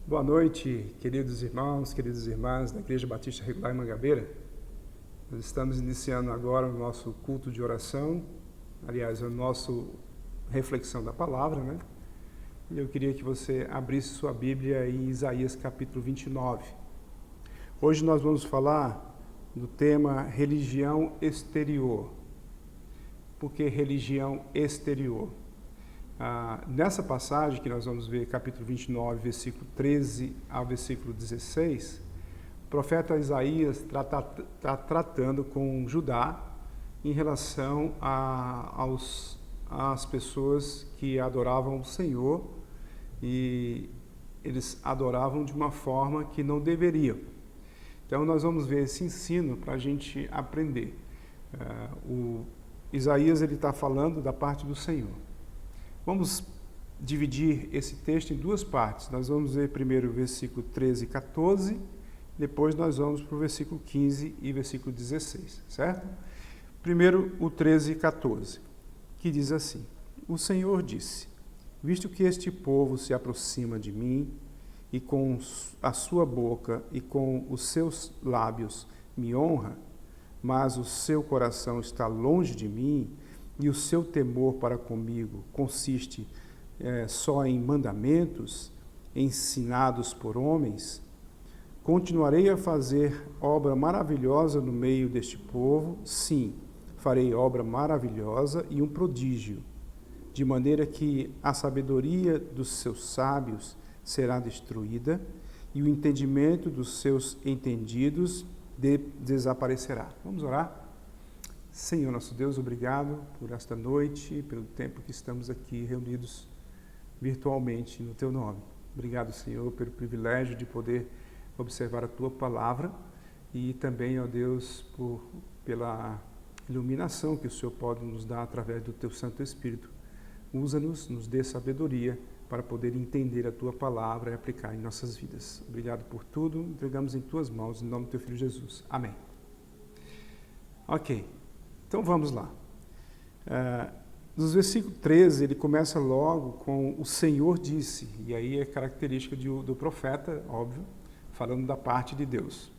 Boa noite, queridos irmãos, queridas irmãs da Igreja Batista Regular em Mangabeira. Nós estamos iniciando agora o nosso culto de oração, aliás, a nossa reflexão da palavra, né? E eu queria que você abrisse sua Bíblia em Isaías capítulo 29. Hoje nós vamos falar do tema religião exterior. Por que religião exterior? Nessa passagem que nós vamos ver, capítulo 29, versículo 13 ao versículo 16, o profeta Isaías está tratando com Judá em relação às pessoas que adoravam o Senhor, e eles adoravam de uma forma que não deveriam. Então nós vamos ver esse ensino para a gente aprender. Isaías está falando da parte do Senhor. Vamos dividir esse texto em duas partes. Nós vamos ver primeiro o versículo 13 e 14, depois nós vamos para o versículo 15 e versículo 16, certo? Primeiro o 13 e 14, que diz assim: O Senhor disse, visto que este povo se aproxima de mim, e com a sua boca e com os seus lábios me honra, mas o seu coração está longe de mim, e o seu temor para comigo consiste só em mandamentos ensinados por homens, continuarei a fazer obra maravilhosa no meio deste povo, sim, farei obra maravilhosa e um prodígio, de maneira que a sabedoria dos seus sábios será destruída e o entendimento dos seus entendidos desaparecerá. Vamos orar? Senhor, nosso Deus, obrigado por esta noite, pelo tempo que estamos aqui reunidos virtualmente no Teu nome. Obrigado, Senhor, pelo privilégio de poder observar a Tua palavra e também, ó Deus, pela iluminação que o Senhor pode nos dar através do Teu Santo Espírito. Usa-nos, nos dê sabedoria para poder entender a Tua palavra e aplicar em nossas vidas. Obrigado por tudo, entregamos em Tuas mãos, em nome do Teu Filho Jesus. Amém. Ok. Então vamos lá. Nos versículos 13, ele começa logo com o Senhor disse, e aí é característica do profeta, óbvio, falando da parte de Deus.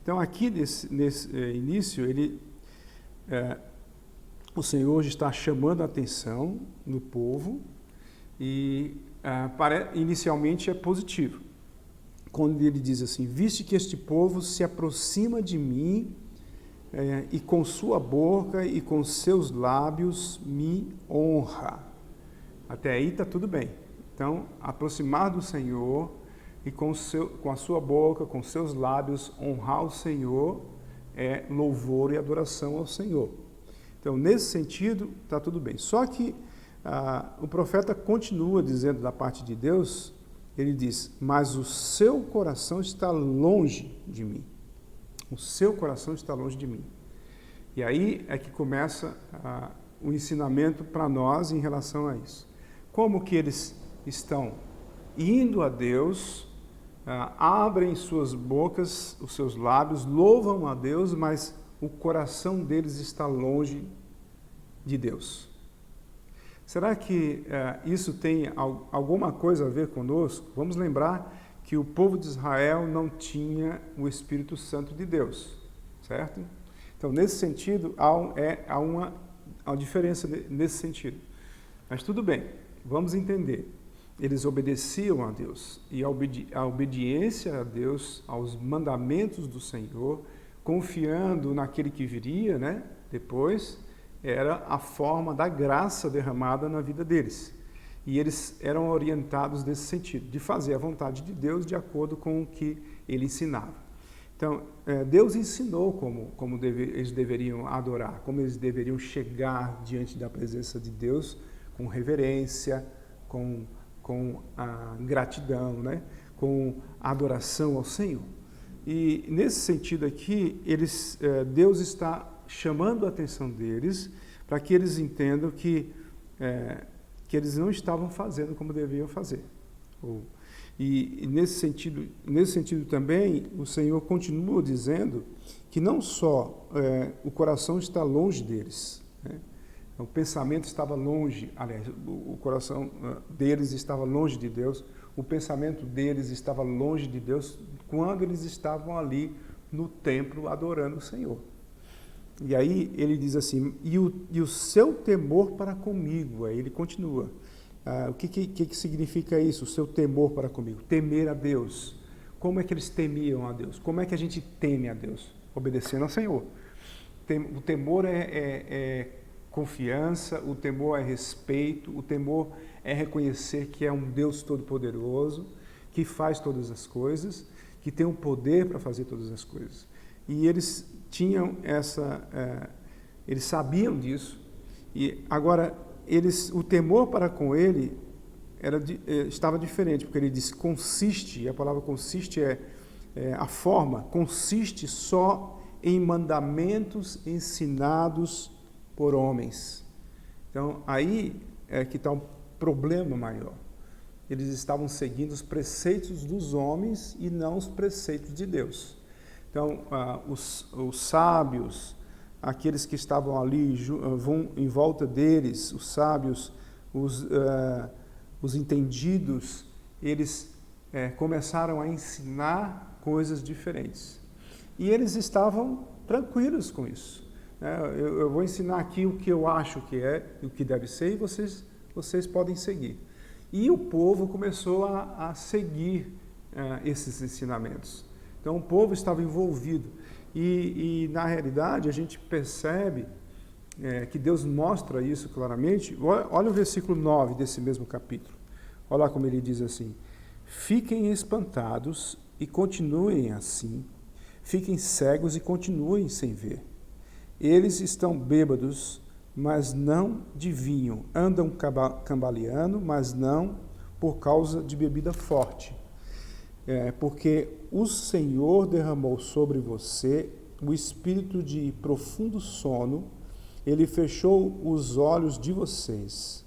Então aqui nesse início, o Senhor está chamando a atenção do povo e inicialmente é positivo. Quando ele diz assim, viste que este povo se aproxima de mim, e com sua boca e com seus lábios me honra. Até aí está tudo bem. Então, aproximar do Senhor e com a sua boca, com seus lábios, honrar o Senhor é louvor e adoração ao Senhor. Então, nesse sentido, está tudo bem. Só que o profeta continua dizendo da parte de Deus, ele diz, mas o seu coração está longe de mim. O seu coração está longe de mim. E aí é que começa o ensinamento para nós em relação a isso. Como que eles estão indo a Deus, abrem suas bocas, os seus lábios, louvam a Deus, mas o coração deles está longe de Deus. Será que isso tem alguma coisa a ver conosco? Vamos lembrar que o povo de Israel não tinha o Espírito Santo de Deus, certo? Então, nesse sentido, há uma diferença nesse sentido. Mas tudo bem, vamos entender. Eles obedeciam a Deus, e a obediência a Deus, aos mandamentos do Senhor, confiando naquele que viria, né, depois, era a forma da graça derramada na vida deles. E eles eram orientados nesse sentido, de fazer a vontade de Deus de acordo com o que ele ensinava. Então, Deus ensinou como eles deveriam adorar, como eles deveriam chegar diante da presença de Deus com reverência, com a gratidão, né? Com a adoração ao Senhor. E nesse sentido aqui, Deus está chamando a atenção deles para que eles entendam que eles não estavam fazendo como deveriam fazer. E nesse sentido também, o Senhor continua dizendo que não só o coração está longe deles, né? O pensamento estava longe, aliás, o coração deles estava longe de Deus, o pensamento deles estava longe de Deus quando eles estavam ali no templo adorando o Senhor. E aí ele diz assim, e o seu temor para comigo, aí ele continua. O que significa isso, o seu temor para comigo? Temer a Deus. Como é que eles temiam a Deus? Como é que a gente teme a Deus? Obedecendo ao Senhor. O temor é confiança, o temor é respeito, o temor é reconhecer que é um Deus todo-poderoso, que faz todas as coisas, que tem o poder para fazer todas as coisas. E eles tinham eles sabiam disso, e agora o temor para com ele estava diferente, porque ele diz consiste, e a palavra consiste a forma, consiste só em mandamentos ensinados por homens. Então, aí é que está um problema maior. Eles estavam seguindo os preceitos dos homens e não os preceitos de Deus. Então, os sábios, aqueles que estavam ali vão em volta deles, os sábios, os entendidos, eles começaram a ensinar coisas diferentes. E eles estavam tranquilos com isso. Eu vou ensinar aqui o que eu acho que é, o que deve ser, e vocês podem seguir. E o povo começou a seguir esses ensinamentos. Então, o povo estava envolvido. E na realidade, a gente percebe que Deus mostra isso claramente. Olha o versículo 9 desse mesmo capítulo. Olha lá como ele diz assim: fiquem espantados e continuem assim, fiquem cegos e continuem sem ver. Eles estão bêbados, mas não de vinho, andam cambaleando, mas não por causa de bebida forte. Porque o Senhor derramou sobre você o espírito de profundo sono, ele fechou os olhos de vocês,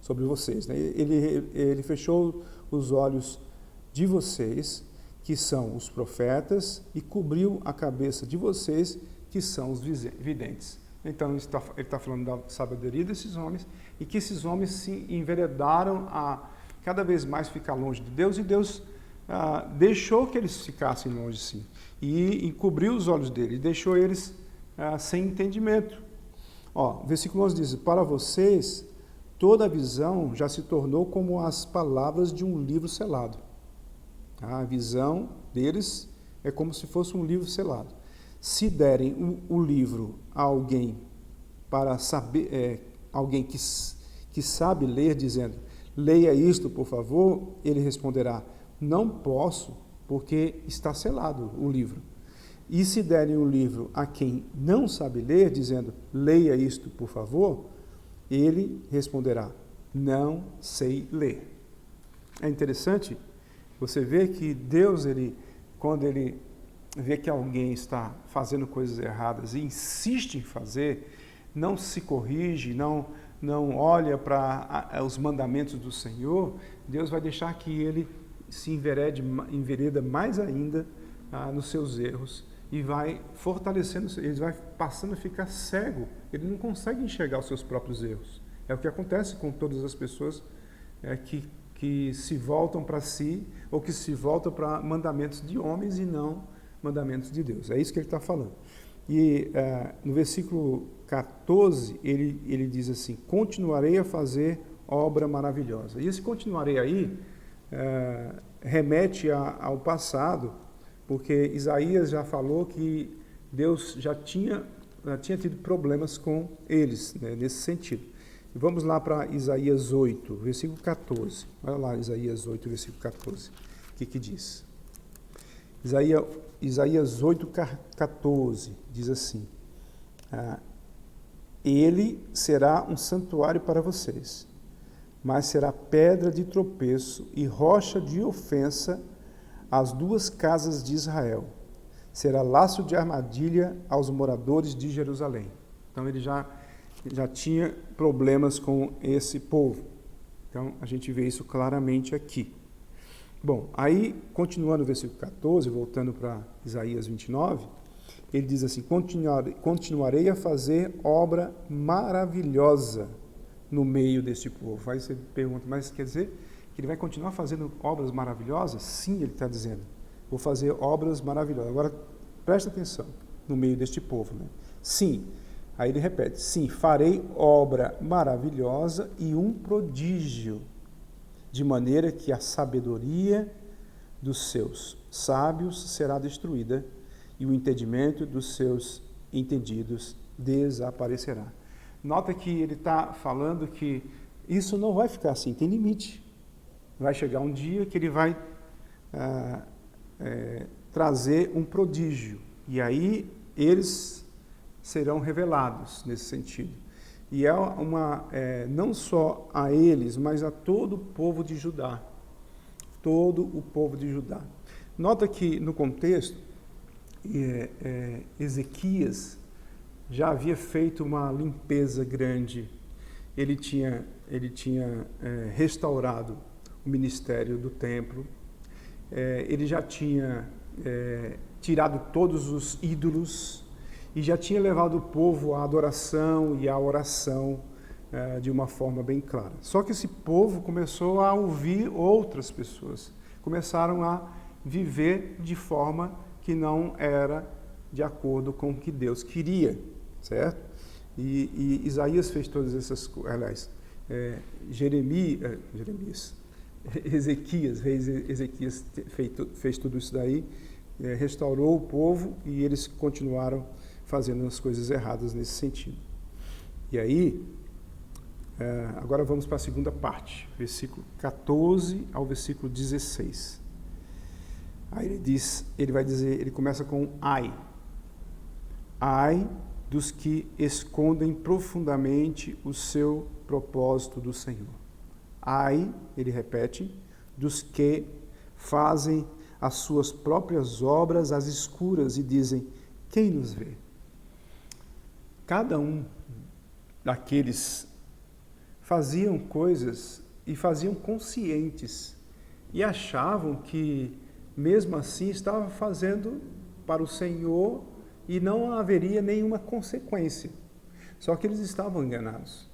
sobre vocês, né? Ele fechou os olhos de vocês, que são os profetas, e cobriu a cabeça de vocês, que são os videntes. Então, ele está falando da sabedoria desses homens, e que esses homens se enveredaram a cada vez mais ficar longe de Deus, e Deus deixou que eles ficassem longe, sim, e encobriu os olhos deles, e deixou eles sem entendimento. Versículo 11 diz: para vocês, toda a visão já se tornou como as palavras de um livro selado. A visão deles é como se fosse um livro selado. Se derem o livro a alguém para saber, alguém que sabe ler, dizendo, leia isto, por favor, ele responderá, não posso, porque está selado o livro. E se derem o livro a quem não sabe ler, dizendo, leia isto, por favor, ele responderá, não sei ler. É interessante você ver que Deus, quando ele vê que alguém está fazendo coisas erradas e insiste em fazer, não se corrige, não olha para os mandamentos do Senhor, Deus vai deixar que ele se envereda mais ainda nos seus erros e vai fortalecendo, ele vai passando a ficar cego, ele não consegue enxergar os seus próprios erros. É o que acontece com todas as pessoas que se voltam para si ou que se voltam para mandamentos de homens e não mandamentos de Deus. É isso que ele está falando. E no versículo 14, ele diz assim, continuarei a fazer obra maravilhosa. E esse continuarei aí remete ao passado, porque Isaías já falou que Deus já tinha tido problemas com eles, né, nesse sentido. E vamos lá para Isaías 8, versículo 14. Olha lá, Isaías 8, versículo 14. O que diz? Isaías 8, 14, diz assim, ele será um santuário para vocês, mas será pedra de tropeço e rocha de ofensa às duas casas de Israel. Será laço de armadilha aos moradores de Jerusalém. Então ele já tinha problemas com esse povo. Então a gente vê isso claramente aqui. Bom, aí continuando o versículo 14, voltando para Isaías 29, Ele diz assim, continuarei a fazer obra maravilhosa no meio deste povo. Aí você pergunta, mas quer dizer que ele vai continuar fazendo obras maravilhosas? Sim, ele está dizendo, vou fazer obras maravilhosas. Agora, presta atenção, no meio deste povo, né? Sim, aí ele repete, sim, farei obra maravilhosa e um prodígio, de maneira que a sabedoria dos seus sábios será destruída e o entendimento dos seus entendidos desaparecerá. Nota que ele está falando que isso não vai ficar assim, tem limite. Vai chegar um dia que ele vai trazer um prodígio, e aí eles serão revelados nesse sentido. E não só a eles, mas a todo o povo de Judá. Todo o povo de Judá. Nota que no contexto, Ezequias já havia feito uma limpeza grande. Ele tinha restaurado o ministério do templo. Ele já tinha tirado todos os ídolos e já tinha levado o povo à adoração e à oração de uma forma bem clara. Só que esse povo começou a ouvir outras pessoas, começaram a viver de forma que não era de acordo com o que Deus queria, certo? E Isaías fez todas essas coisas, aliás, Ezequias fez tudo isso daí, restaurou o povo e eles continuaram fazendo as coisas erradas nesse sentido. E aí, agora vamos para a segunda parte, versículo 14 ao versículo 16. Aí ele começa com ai. Ai dos que escondem profundamente o seu propósito do Senhor. Ai, ele repete, dos que fazem as suas próprias obras às escuras e dizem, quem nos vê? Cada um daqueles faziam coisas e faziam conscientes e achavam que mesmo assim estava fazendo para o Senhor e não haveria nenhuma consequência. Só que eles estavam enganados.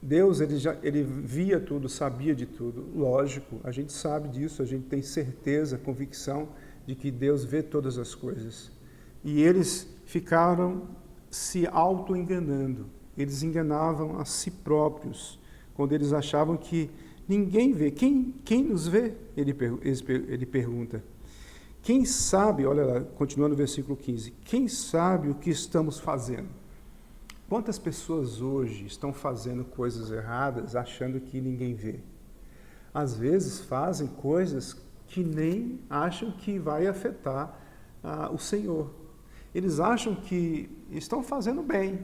Deus, ele via tudo, sabia de tudo. Lógico, a gente sabe disso, a gente tem certeza, convicção de que Deus vê todas as coisas. E eles ficaram se auto-enganando. Eles enganavam a si próprios, quando eles achavam que ninguém vê. Quem nos vê? Ele pergunta. Quem sabe, olha lá, continuando no versículo 15, quem sabe o que estamos fazendo? Quantas pessoas hoje estão fazendo coisas erradas achando que ninguém vê? Às vezes fazem coisas que nem acham que vai afetar o Senhor. Eles acham que estão fazendo bem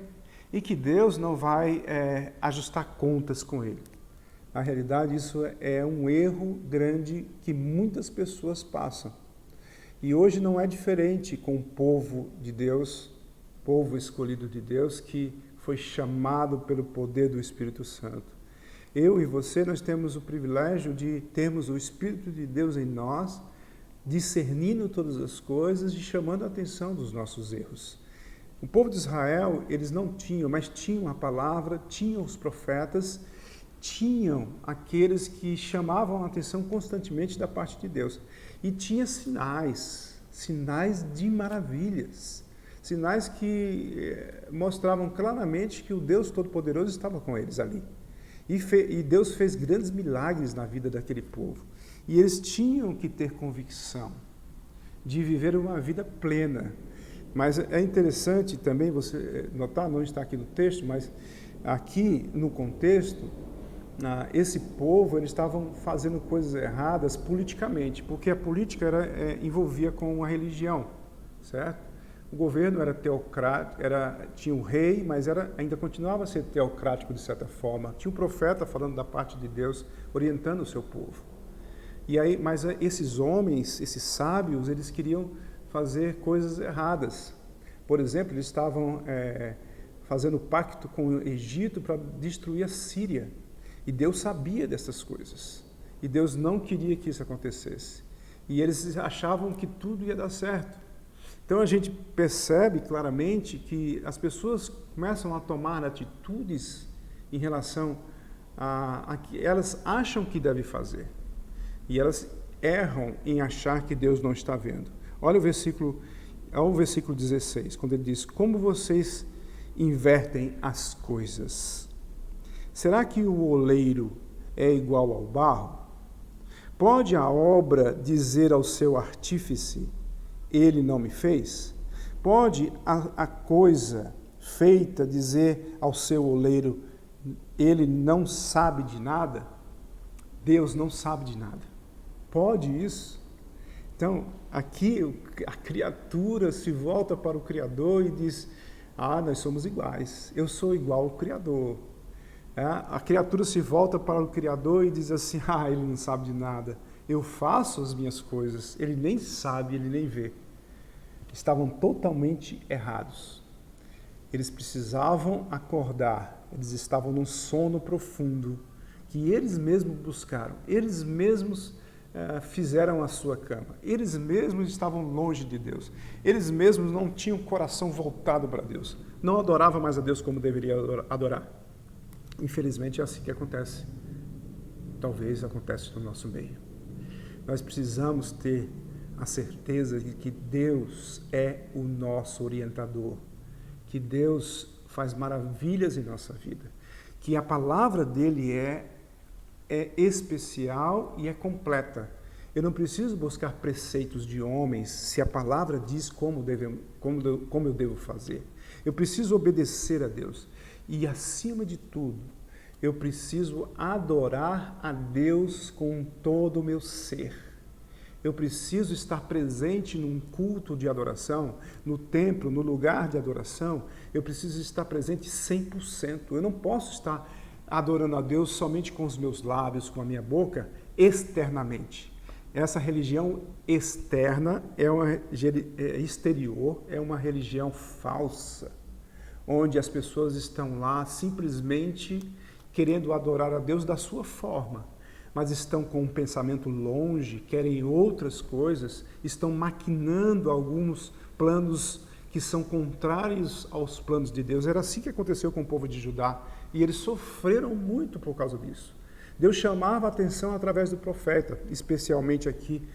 e que Deus não vai ajustar contas com ele. Na realidade, isso é um erro grande que muitas pessoas passam. E hoje não é diferente com o povo de Deus, povo escolhido de Deus, que foi chamado pelo poder do Espírito Santo. Eu e você, nós temos o privilégio de termos o Espírito de Deus em nós, discernindo todas as coisas e chamando a atenção dos nossos erros. O povo de Israel, eles não tinham, mas tinham a palavra, tinham os profetas, tinham aqueles que chamavam a atenção constantemente da parte de Deus. E tinha sinais de maravilhas, sinais que mostravam claramente que o Deus Todo-Poderoso estava com eles ali. E Deus fez grandes milagres na vida daquele povo. E eles tinham que ter convicção de viver uma vida plena. Mas é interessante também você notar, não está aqui no texto, mas aqui no contexto, esse povo, eles estavam fazendo coisas erradas politicamente, porque a política envolvia com a religião, certo? O governo era teocrático, tinha um rei, mas ainda continuava a ser teocrático de certa forma. Tinha um profeta falando da parte de Deus, orientando o seu povo. Mas esses homens, esses sábios, eles queriam fazer coisas erradas. Por exemplo, eles estavam fazendo pacto com o Egito para destruir a Síria. E Deus sabia dessas coisas. E Deus não queria que isso acontecesse. E eles achavam que tudo ia dar certo. Então a gente percebe claramente que as pessoas começam a tomar atitudes em relação a que elas acham que devem fazer. E elas erram em achar que Deus não está vendo. Olha o versículo 16, quando ele diz: como vocês invertem as coisas. Será que o oleiro é igual ao barro? Pode a obra dizer ao seu artífice: ele não me fez? Pode a coisa feita dizer ao seu oleiro: ele não sabe de nada? Deus não sabe de nada. Pode isso? Então, aqui a criatura se volta para o Criador e diz: nós somos iguais, eu sou igual ao Criador. A criatura se volta para o Criador e diz assim: ele não sabe de nada, eu faço as minhas coisas, ele nem sabe, ele nem vê. Estavam totalmente errados. Eles precisavam acordar, eles estavam num sono profundo, que eles mesmos buscaram, eles mesmos fizeram a sua cama, eles mesmos estavam longe de Deus, eles mesmos não tinham o coração voltado para Deus, não adoravam mais a Deus como deveria adorar. Infelizmente é assim que acontece, talvez acontece no nosso meio. Nós precisamos ter a certeza de que Deus é o nosso orientador, que Deus faz maravilhas em nossa vida, que a palavra dele é especial e é completa. Eu não preciso buscar preceitos de homens se a palavra diz como eu devo fazer. Eu preciso obedecer a Deus. E, acima de tudo, eu preciso adorar a Deus com todo o meu ser. Eu preciso estar presente num culto de adoração, no templo, no lugar de adoração. Eu preciso estar presente 100%. Eu não posso estar adorando a Deus somente com os meus lábios, com a minha boca, externamente. Essa religião externa exterior, é uma religião falsa, onde as pessoas estão lá simplesmente querendo adorar a Deus da sua forma, mas estão com um pensamento longe, querem outras coisas, estão maquinando alguns planos que são contrários aos planos de Deus. Era assim que aconteceu com o povo de Judá, e eles sofreram muito por causa disso. Deus chamava a atenção através do profeta, especialmente aqui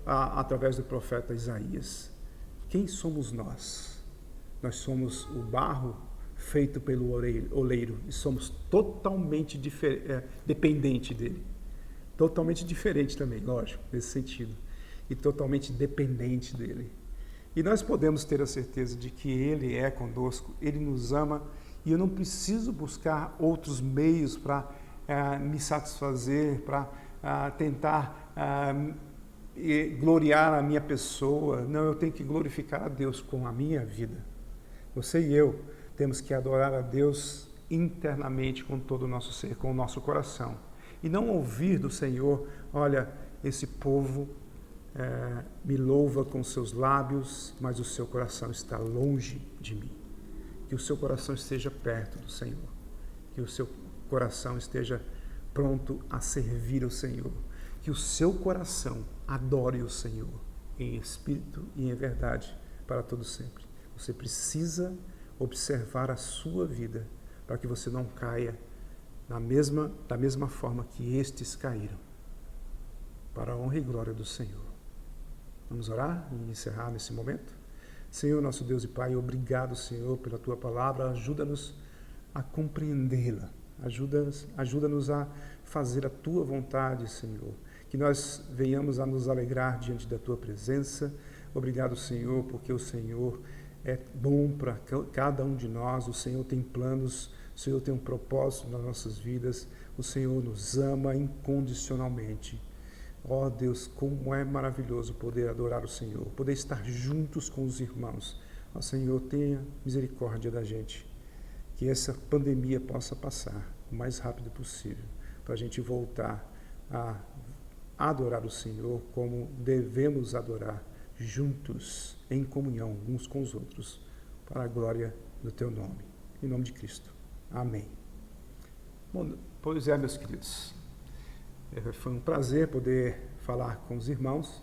através do profeta Isaías. Quem somos nós? Nós somos o barro feito pelo oleiro e somos totalmente dependente dele. Totalmente diferente também, lógico, nesse sentido. E totalmente dependente dele. E nós podemos ter a certeza de que ele é conosco, ele nos ama, e eu não preciso buscar outros meios para me satisfazer, para tentar gloriar a minha pessoa. Não, eu tenho que glorificar a Deus com a minha vida. Você e eu temos que adorar a Deus internamente com todo o nosso ser, com o nosso coração. E não ouvir do Senhor: olha, esse povo me louva com seus lábios, mas o seu coração está longe de mim. Que o seu coração esteja perto do Senhor, que o seu coração esteja pronto a servir o Senhor, que o seu coração adore o Senhor em espírito e em verdade para todo sempre. Você precisa observar a sua vida para que você não caia da mesma forma que estes caíram, para a honra e glória do Senhor. Vamos orar e encerrar nesse momento? Senhor, nosso Deus e Pai, obrigado, Senhor, pela Tua palavra. Ajuda-nos a compreendê-la. Ajuda-nos a fazer a Tua vontade, Senhor. Que nós venhamos a nos alegrar diante da Tua presença. Obrigado, Senhor, porque o Senhor é bom para cada um de nós. O Senhor tem planos, o Senhor tem um propósito nas nossas vidas. O Senhor nos ama incondicionalmente. Ó Deus, como é maravilhoso poder adorar o Senhor, poder estar juntos com os irmãos. Ó Senhor, tenha misericórdia da gente, que essa pandemia possa passar o mais rápido possível, para a gente voltar a adorar o Senhor como devemos adorar, juntos, em comunhão uns com os outros, para a glória do Teu nome. Em nome de Cristo. Amém. Bom, pois meus queridos. Foi um prazer poder falar com os irmãos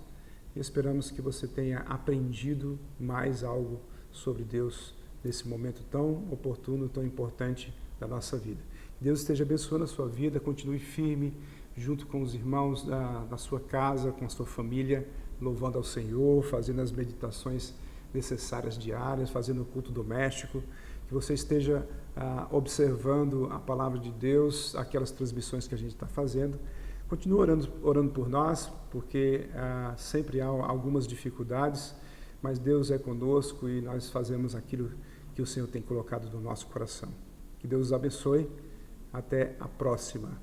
e esperamos que você tenha aprendido mais algo sobre Deus nesse momento tão oportuno, tão importante da nossa vida. Deus esteja abençoando a sua vida, continue firme junto com os irmãos da sua casa, com a sua família, louvando ao Senhor, fazendo as meditações necessárias diárias, fazendo o culto doméstico, que você esteja observando a palavra de Deus, aquelas transmissões que a gente está fazendo. Continue orando por nós, porque sempre há algumas dificuldades, mas Deus é conosco e nós fazemos aquilo que o Senhor tem colocado no nosso coração. Que Deus os abençoe. Até a próxima.